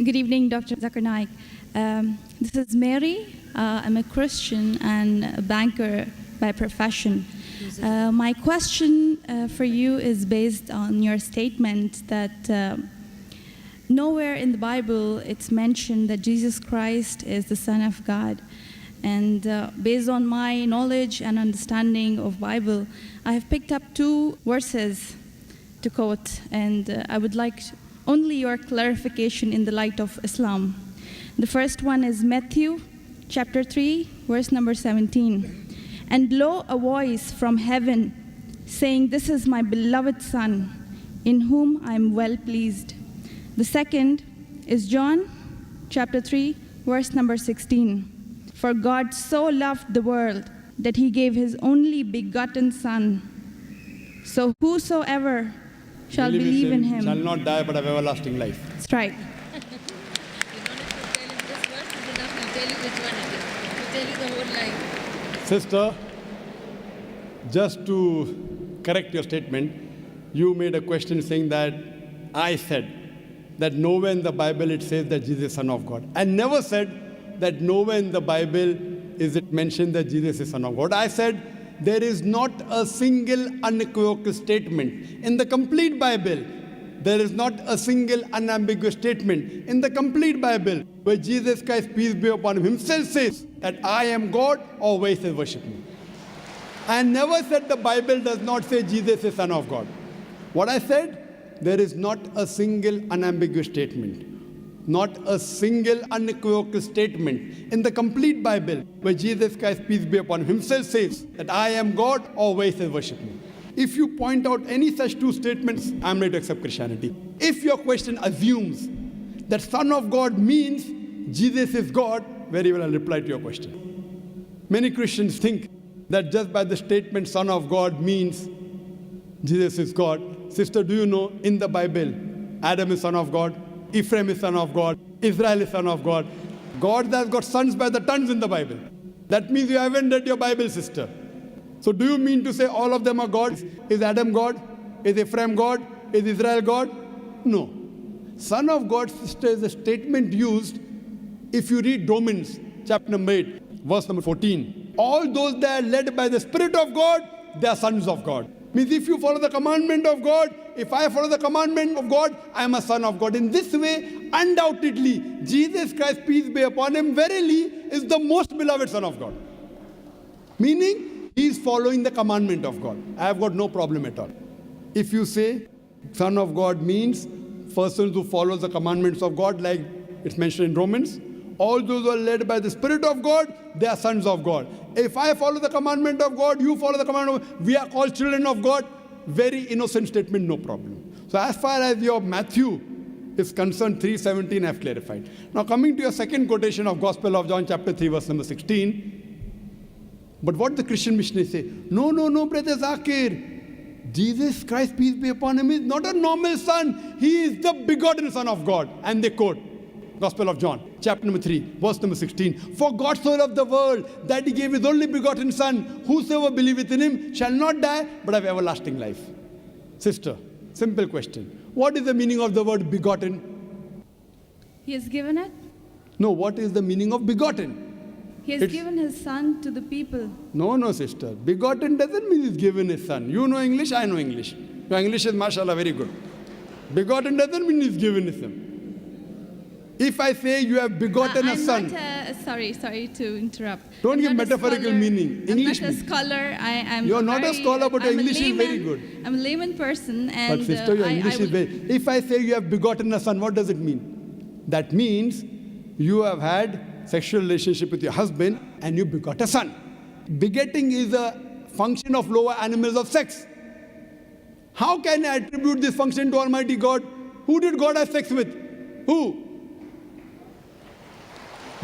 Good evening, Dr. Zakir Naik. This is Mary. I'm a Christian and a banker by profession. My question for you is based on your statement that nowhere in the Bible it's mentioned that Jesus Christ is the Son of God. And based on my knowledge and understanding of Bible, I have picked up two verses to quote, and I would like only your clarification in the light of Islam. The first one is Matthew chapter 3, verse number 17. And lo, a voice from heaven saying, "This is my beloved Son, in whom I am well pleased." The second is John chapter 3, verse number 16. For God so loved the world that he gave his only begotten Son. So whosoever shall believe in him shall not die but have everlasting life. That's right. You don't have to tell him this verse, you don't have to tell you which one it is. He'll tell you the whole line. Sister, just to correct your statement, you made a question saying that I said that nowhere in the Bible it says that Jesus is Son of God. I never said that nowhere in the Bible is it mentioned that Jesus is Son of God. I said there is not a single unequivocal statement in the complete Bible. There is not a single unambiguous statement in the complete Bible where Jesus Christ, peace be upon him, himself says that I am God, or where he says worship me. I never said the Bible does not say Jesus is Son of God. What I said, there is not a single unambiguous statement, not a single unequivocal statement in the complete Bible where Jesus Christ, peace be upon him, himself says that I am God, or where he says worship me. If you point out any such two statements, I'm ready to accept Christianity. If your question assumes that Son of God means Jesus is God, very well I'll reply to your question. Many Christians think that just by the statement Son of God means Jesus is God. Sister, do you know in the Bible, Adam is son of God, Ephraim is son of God, Israel is son of God. God has got sons by the tons in the Bible. That means you haven't read your Bible, sister. So do you mean to say all of them are gods? Is Adam God? Is Ephraim God? Is Israel God? No. Son of God, sister, is a statement used if you read Romans chapter number 8, verse number 14. All those that are led by the Spirit of God, they are sons of God. Means if you follow the commandment of God, if I follow the commandment of God, I am a son of God. In this way, undoubtedly, Jesus Christ, peace be upon him, verily is the most beloved Son of God. Meaning, he is following the commandment of God. I have got no problem at all. If you say Son of God means persons who follow the commandments of God, like it's mentioned in Romans, all those who are led by the Spirit of God, they are sons of God. If I follow the commandment of God, you follow the commandment of God, we are called children of God. Very innocent statement, no problem. So as far as your Matthew is concerned, 3:17 I have clarified. Now coming to your second quotation of Gospel of John chapter 3 verse number 16. But what the Christian missionaries say, no, Brother Zakir, Jesus Christ, peace be upon him, is not a normal son. He is the begotten Son of God. And they quote Gospel of John, chapter number 3, verse number 16. For God so loved the world that he gave his only begotten Son. Whosoever believeth in him shall not die, but have everlasting life. Sister, simple question. What is the meaning of the word begotten? He has given it. No, what is the meaning of begotten? He has given his Son to the people. No, sister. Begotten doesn't mean he's given his son. You know English, I know English. Your English is, mashallah, very good. Begotten doesn't mean he's given his son. If I say you have begotten a son. Sorry to interrupt. Don't give metaphorical meaning. English I'm not a scholar. You're not a scholar, but your English is very good. I'm a layman person. And but sister, your English is very... If I say you have begotten a son, what does it mean? That means you have had sexual relationship with your husband and you begot a son. Begetting is a function of lower animals of sex. How can I attribute this function to Almighty God? Who did God have sex with? Who?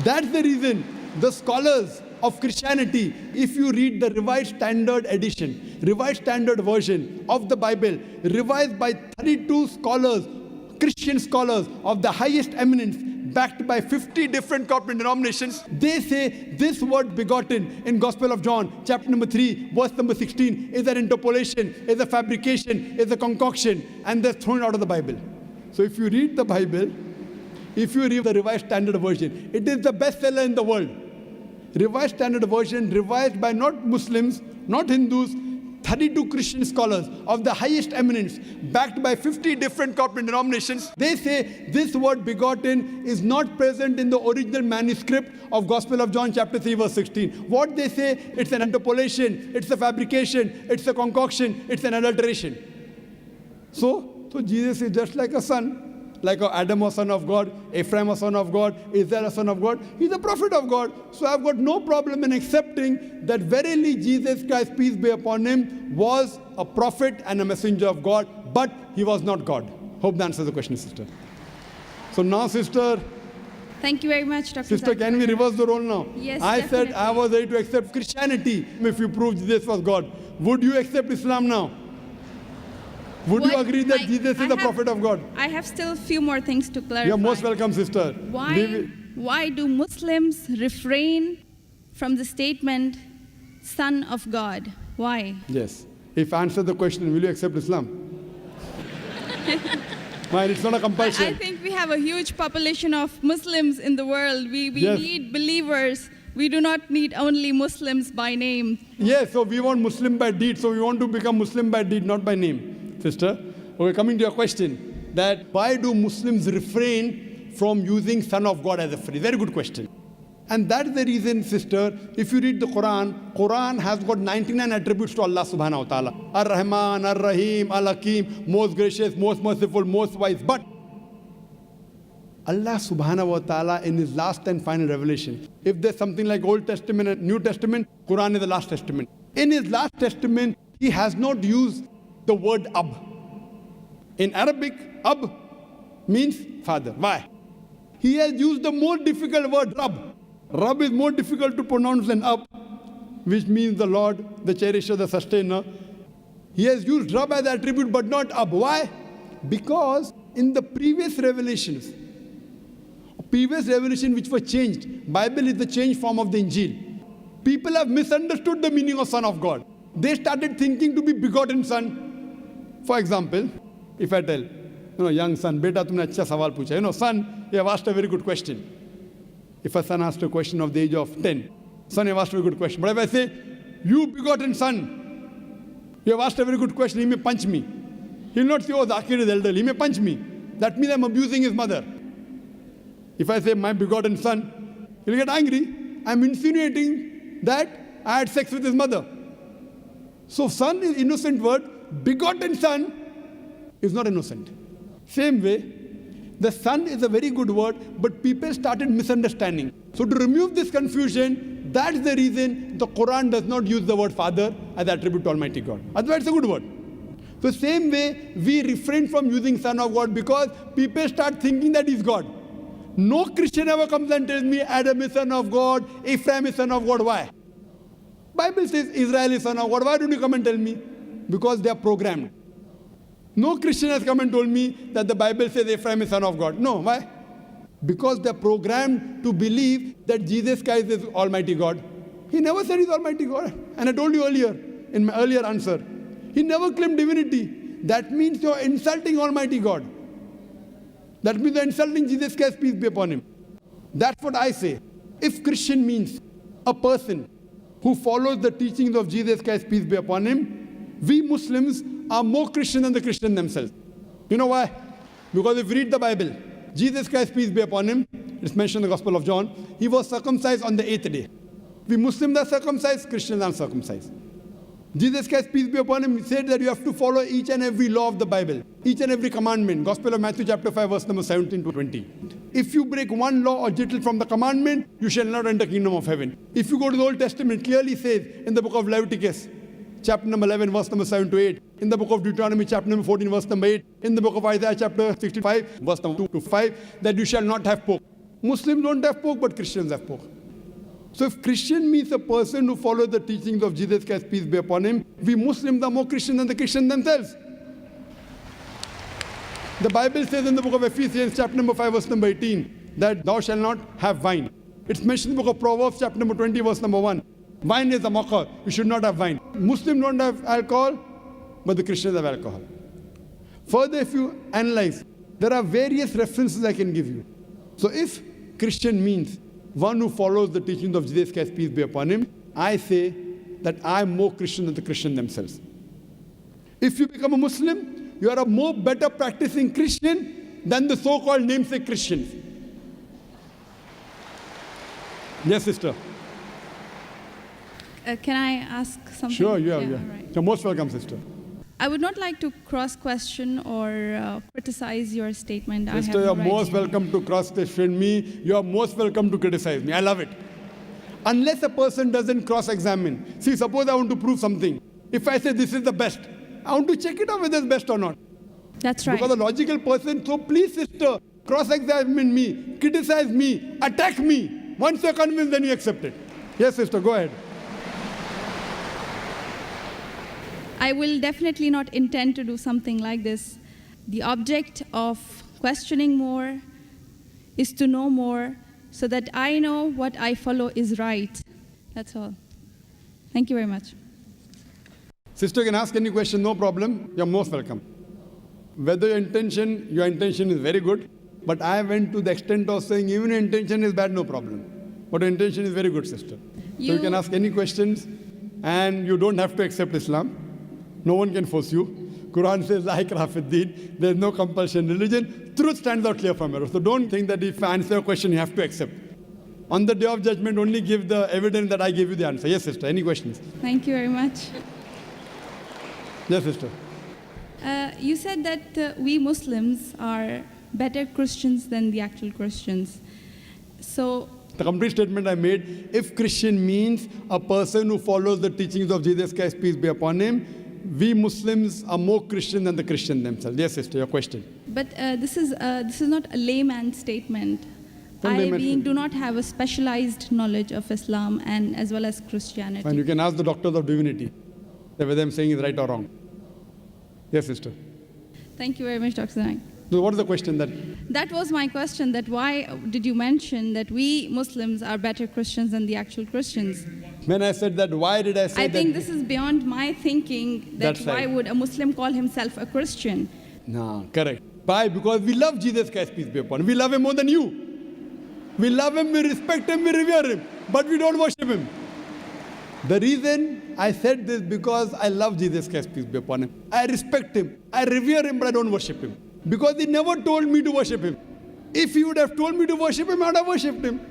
That's the reason the scholars of Christianity, if you read the Revised Standard Edition, Revised Standard Version of the Bible, revised by 32 scholars, Christian scholars of the highest eminence, backed by 50 different corporate denominations, they say this word begotten in Gospel of John, chapter number 3, verse number 16, is an interpolation, is a fabrication, is a concoction, and they're thrown out of the Bible. So if you read the Bible, If you read the Revised Standard Version, it is the bestseller in the world. Revised Standard Version, revised by not Muslims, not Hindus, 32 Christian scholars of the highest eminence, backed by 50 different corporate denominations. They say this word begotten is not present in the original manuscript of Gospel of John chapter 3 verse 16. What they say, it's an interpolation, it's a fabrication, it's a concoction, it's an adulteration. So Jesus is just like a son. Like Adam was son of God, Ephraim was son of God, Israel was son of God. He's a prophet of God. So I've got no problem in accepting that verily Jesus Christ, peace be upon him, was a prophet and a messenger of God, but he was not God. Hope that answers the question, sister. So now, sister. Thank you very much, Dr. Sister, Zakir. can we reverse the role now? Yes, I definitely. said I was ready to accept Christianity if you proved Jesus was God. Would you accept Islam now? Would you agree that Jesus is the prophet of God? I have still a few more things to clarify. You're most welcome, sister. Why do Muslims refrain from the statement, Son of God? Why? Yes. If I answer the question, will you accept Islam? Mine, it's not a compulsion. I think we have a huge population of Muslims in the world. We Yes. need believers. We do not need only Muslims by name. Yes, so we want Muslim by deed, so we want to become Muslim by deed, not by name, sister. Okay, coming to your question, that why do Muslims refrain from using Son of God as a phrase? Very good question. And that's the reason, sister, if you read the Quran has got 99 attributes to Allah subhanahu wa ta'ala. Ar-Rahman, Ar-Rahim, Al-Hakim, most gracious, most merciful, most wise. But Allah subhanahu wa ta'ala in his last and final revelation, if there's something like Old Testament and New Testament, Quran is the last testament. In his last testament, he has not used the word Ab. In Arabic, Ab means father. Why? He has used the more difficult word Rab. Rab is more difficult to pronounce than Ab, which means the Lord, the cherisher, the sustainer. He has used Rab as attribute but not Ab. Why? Because in the previous revelation which were changed, Bible is the changed form of the Injil. People have misunderstood the meaning of Son of God. They started thinking to be begotten son. For example, if I tell, young son, beta tumne acha sawal pucha. Son, you have asked a very good question. If a son asked a question of the age of 10, son, you have asked a very good question. But if I say, you begotten son, you have asked a very good question, he may punch me. He will not say, oh, Zakir is elderly, he may punch me. That means I'm abusing his mother. If I say, my begotten son, he'll get angry. I'm insinuating that I had sex with his mother. So son is innocent word, begotten son is not innocent. Same way, the son is a very good word, but people started misunderstanding. So to remove this confusion, that's the reason the Quran does not use the word father as attribute to Almighty God. Otherwise it's a good word. So same way, we refrain from using Son of God because people start thinking that he's God. No Christian ever comes and tells me Adam is son of God, Ephraim is son of God. Why? Bible says Israel is son of God. Why don't you come and tell me? Because they are programmed. No Christian has come and told me that the Bible says Ephraim is son of God. No, why? Because they are programmed to believe that Jesus Christ is Almighty God. He never said he's Almighty God. And I told you earlier, in my earlier answer, he never claimed divinity. That means you're insulting Almighty God. That means you're insulting Jesus Christ, peace be upon him. That's what I say. If Christian means a person who follows the teachings of Jesus Christ, peace be upon him, we Muslims are more Christian than the Christians themselves. You know why? Because if you read the Bible, Jesus Christ, peace be upon him, it's mentioned in the Gospel of John, he was circumcised on the 8th day. We Muslims are circumcised, Christians are circumcised. Jesus Christ, peace be upon him, said that you have to follow each and every law of the Bible, each and every commandment. Gospel of Matthew chapter 5 verse number 17 to 20. If you break one law or jittle from the commandment, you shall not enter the kingdom of heaven. If you go to the Old Testament, clearly says in the book of Leviticus, chapter number 11 verse number 7 to 8, in the book of Deuteronomy chapter number 14 verse number 8, in the book of Isaiah chapter 65 verse number 2 to 5, that you shall not have pork. Muslims don't have pork, but Christians have pork. So if Christian means a person who follows the teachings of Jesus Christ, peace be upon him, we Muslims are more Christian than the Christians themselves. The Bible says in the book of Ephesians chapter number 5 verse number 18 that thou shalt not have wine. It's mentioned in the book of Proverbs chapter number 20 verse number 1. Wine is a mocker. You should not have wine. Muslims don't have alcohol, but the Christians have alcohol. Further, if you analyze, there are various references I can give you. So if Christian means one who follows the teachings of Jesus Christ, peace be upon him, I say that I'm more Christian than the Christian themselves. If you become a Muslim, you are a more better practicing Christian than the so-called namesake Christians. Yes, sister. Can I ask something? Sure, yeah. all right. You're most welcome, sister. I would not like to cross-question or criticize your statement. Sister, I you're have no most right. welcome to cross-question me. You're most welcome to criticize me. I love it. Unless a person doesn't cross-examine. See, suppose I want to prove something. If I say this is the best, I want to check it out whether it's best or not. That's right. Because a logical person, so please, sister, cross-examine me, criticize me, attack me. Once you're convinced, then you accept it. Yes, sister, go ahead. I will definitely not intend to do something like this. The object of questioning more is to know more so that I know what I follow is right. That's all. Thank you very much. Sister can ask any question, no problem. You're most welcome. Whether your intention is very good, but I went to the extent of saying even your intention is bad, no problem. But your intention is very good, sister. So you can ask any questions, and you don't have to accept Islam. No one can force you. Quran says, La ikraha fid deen. There's no compulsion in religion. Truth stands out clear from error. So don't think that if I answer a question, you have to accept. On the day of judgment, only give the evidence that I gave you the answer. Yes, sister. Any questions? Thank you very much. Yes, sister. You said that we Muslims are better Christians than the actual Christians. So The complete statement I made, if Christian means a person who follows the teachings of Jesus Christ, peace be upon him, we Muslims are more Christian than the Christian themselves. Yes, sister, your question. But this is not a layman statement. Not I layman do not have a specialized knowledge of Islam and as well as Christianity. Fine, you can ask the doctors of divinity whether I'm saying is right or wrong. Yes, sister. Thank you very much, Dr. Naik. So what is the question that? That was my question, that why did you mention that we Muslims are better Christians than the actual Christians? When I said that, why did I say I that? think this is beyond my thinking, that That's why right. would a Muslim call himself a Christian? No, correct. Why? Because we love Jesus Christ, peace be upon him. We love him more than you. We love him, we respect him, we revere him, but we don't worship him. The reason I said this because I love Jesus Christ, peace be upon him. I respect him, I revere him, but I don't worship him. Because he never told me to worship him. If he would have told me to worship him, I would have worshipped him.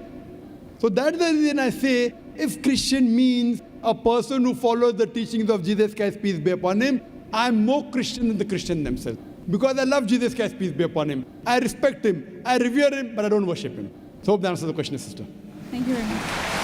So that's the reason I say, if Christian means a person who follows the teachings of Jesus Christ, peace be upon him, I'm more Christian than the Christian themselves. Because I love Jesus Christ, peace be upon him. I respect him, I revere him, but I don't worship him. So hope that answers the question, sister. Thank you very much.